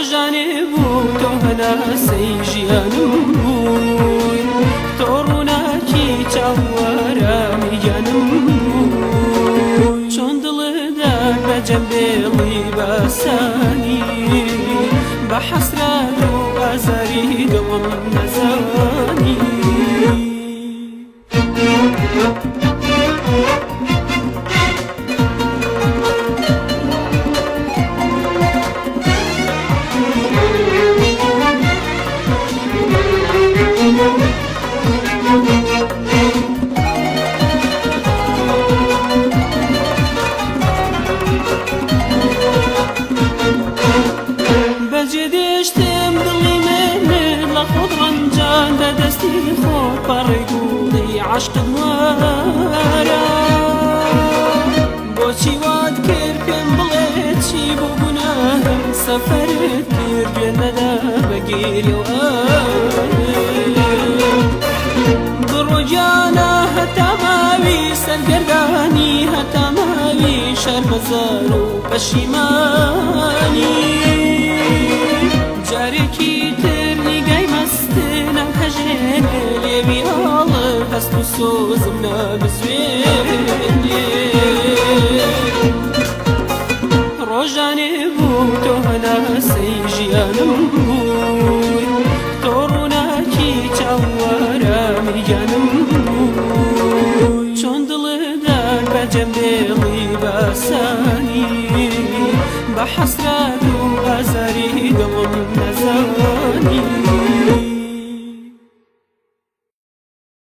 ڕۆژانێ بوو تۆ هەناسەی ژیانم بووی تۆ ڕووناکی چاوەڕامی گیانم بووی چۆن دڵدا بە جەمبێڵی باسانی بە حەسرات و ئازاری دڵم نەزانی بەجێدێشتم دڵی من لە خۆت ڕەنجان لە دەستی خۆت پەڕێگوڵی عاشقت وارە بۆچی وات کرد پێم بڵێ چی بۆ گوناهم سەفەرت کرد گوێنەدا بەگیری و دڕۆگیانە هەتا ماوی سەرگەردانی هەتا ماوی شەرمەزار و پەشیمانی جارێکی تر نیگای مەستنم هەژێنێ لێوی ئاڵە هەست و سۆزم نابزوێنێ ڕۆژانێ بوو تۆ هەناسەی ژیانم بووی تۆ ڕووناکی چاوەڕامی گیانم بووی چۆن دڵدار بە جەمبێڵی باسانی بە حەسرات و ئازاری دڵم نەزانی